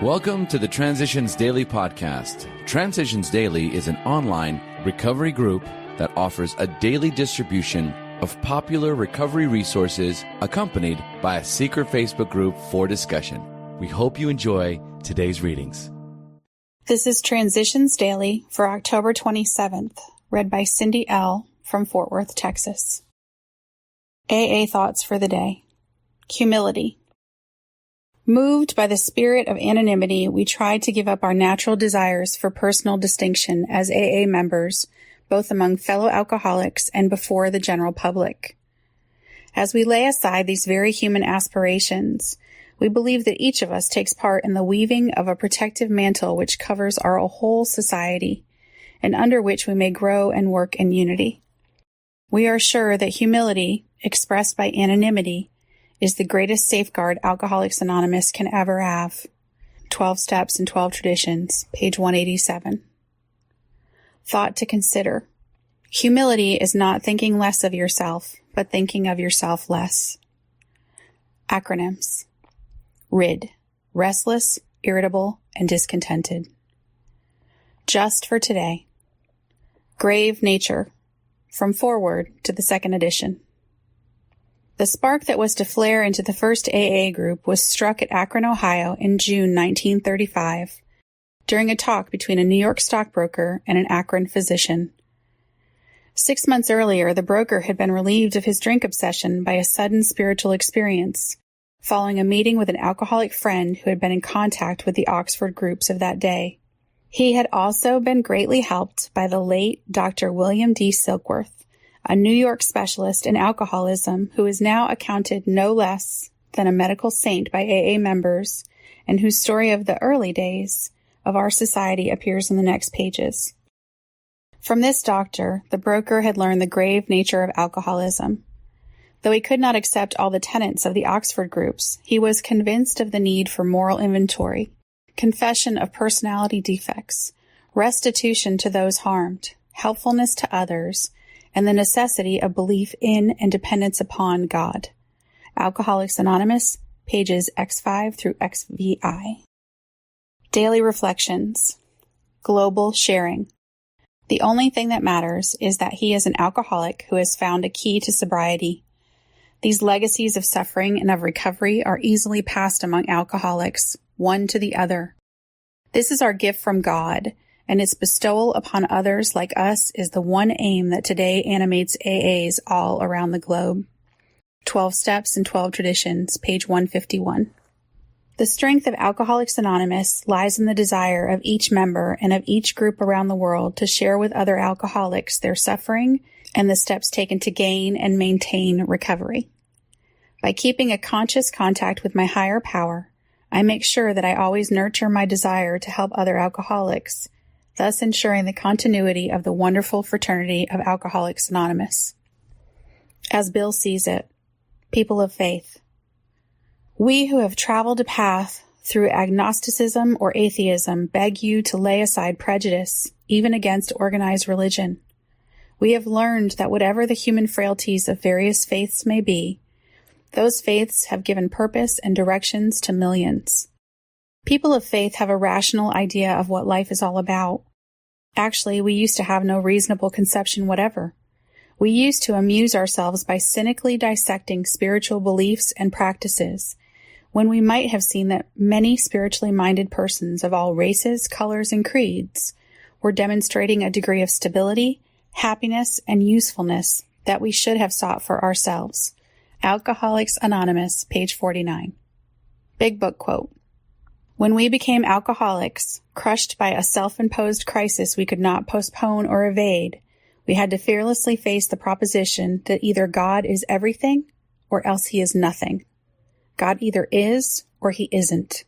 Welcome to the Transitions Daily podcast. Transitions Daily is an online recovery group that offers a daily distribution of popular recovery resources accompanied by a secret Facebook group for discussion. We hope you enjoy today's readings. This is Transitions Daily for October 27th, read by Cindy L. from Fort Worth, Texas. AA Thoughts for the Day. Humility. Moved by the spirit of anonymity, we tried to give up our natural desires for personal distinction as AA members, both among fellow alcoholics and before the general public. As we lay aside these very human aspirations, we believe that each of us takes part in the weaving of a protective mantle which covers our whole society, and under which we may grow and work in unity. We are sure that humility, expressed by anonymity, is the greatest safeguard Alcoholics Anonymous can ever have. 12 Steps and 12 Traditions, page 187. Thought to consider. Humility is not thinking less of yourself, but thinking of yourself less. Acronyms. RID. Restless, irritable, and discontented. Just for today. Grave Nature. From Forward to the second edition. The spark that was to flare into the first AA group was struck at Akron, Ohio in June 1935 during a talk between a New York stockbroker and an Akron physician. 6 months earlier, the broker had been relieved of his drink obsession by a sudden spiritual experience following a meeting with an alcoholic friend who had been in contact with the Oxford groups of that day. He had also been greatly helped by the late Dr. William D. Silkworth, a New York specialist in alcoholism who is now accounted no less than a medical saint by AA members and whose story of the early days of our society appears in the next pages. From this doctor, the broker had learned the grave nature of alcoholism. Though he could not accept all the tenets of the Oxford groups, he was convinced of the need for moral inventory, confession of personality defects, restitution to those harmed, helpfulness to others, and the necessity of belief in and dependence upon God. Alcoholics Anonymous, pages X5 through XVI. Daily Reflections. Global Sharing. The only thing that matters is that he is an alcoholic who has found a key to sobriety. These legacies of suffering and of recovery are easily passed among alcoholics, one to the other. This is our gift from God, and its bestowal upon others like us is the one aim that today animates AAs all around the globe. 12 Steps and 12 Traditions, page 151. The strength of Alcoholics Anonymous lies in the desire of each member and of each group around the world to share with other alcoholics their suffering and the steps taken to gain and maintain recovery. By keeping a conscious contact with my higher power, I make sure that I always nurture my desire to help other alcoholics, thus ensuring the continuity of the wonderful fraternity of Alcoholics Anonymous. As Bill sees it, people of faith. We who have traveled a path through agnosticism or atheism beg you to lay aside prejudice, even against organized religion. We have learned that whatever the human frailties of various faiths may be, those faiths have given purpose and directions to millions. People of faith have a rational idea of what life is all about. Actually, we used to have no reasonable conception whatever. We used to amuse ourselves by cynically dissecting spiritual beliefs and practices, when we might have seen that many spiritually minded persons of all races, colors, and creeds were demonstrating a degree of stability, happiness, and usefulness that we should have sought for ourselves. Alcoholics Anonymous, page 49. Big Book quote. When we became alcoholics, crushed by a self-imposed crisis we could not postpone or evade, we had to fearlessly face the proposition that either God is everything or else he is nothing. God either is or he isn't.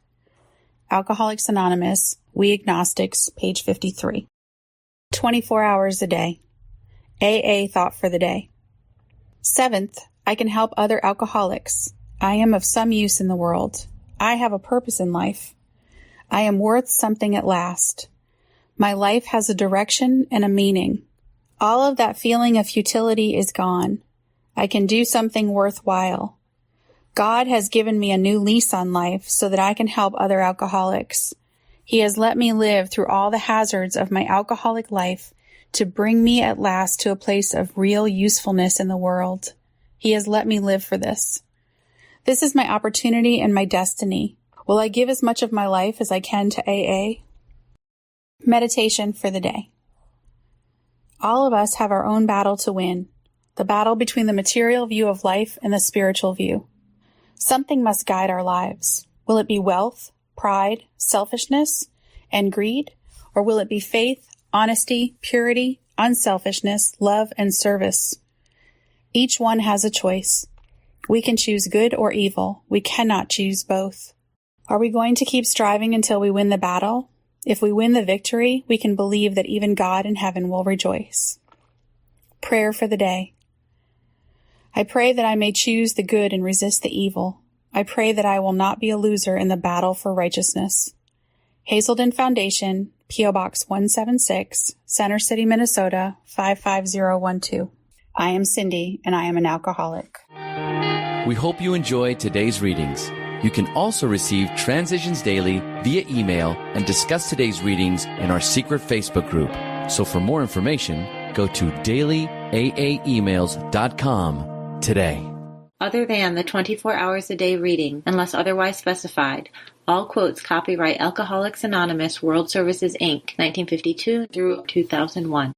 Alcoholics Anonymous, We Agnostics, page 53. 24 hours a day. AA Thought for the Day. 7th, I can help other alcoholics. I am of some use in the world. I have a purpose in life. I am worth something at last. My life has a direction and a meaning. All of that feeling of futility is gone. I can do something worthwhile. God has given me a new lease on life so that I can help other alcoholics. He has let me live through all the hazards of my alcoholic life to bring me at last to a place of real usefulness in the world. He has let me live for this. This is my opportunity and my destiny. Will I give as much of my life as I can to AA? Meditation for the day. All of us have our own battle to win, the battle between the material view of life and the spiritual view. Something must guide our lives. Will it be wealth, pride, selfishness, and greed? Or will it be faith, honesty, purity, unselfishness, love, and service? Each one has a choice. We can choose good or evil. We cannot choose both. Are we going to keep striving until we win the battle? If we win the victory, we can believe that even God in heaven will rejoice. Prayer for the day. I pray that I may choose the good and resist the evil. I pray that I will not be a loser in the battle for righteousness. Hazelden Foundation, P.O. Box 176, Center City, Minnesota, 55012. I am Cindy, and I am an alcoholic. We hope you enjoyed today's readings. You can also receive Transitions Daily via email and discuss today's readings in our secret Facebook group. So for more information, go to dailyaaemails.com today. Other than the 24 hours a day reading, unless otherwise specified, all quotes copyright Alcoholics Anonymous World Services, Inc., 1952 through 2001.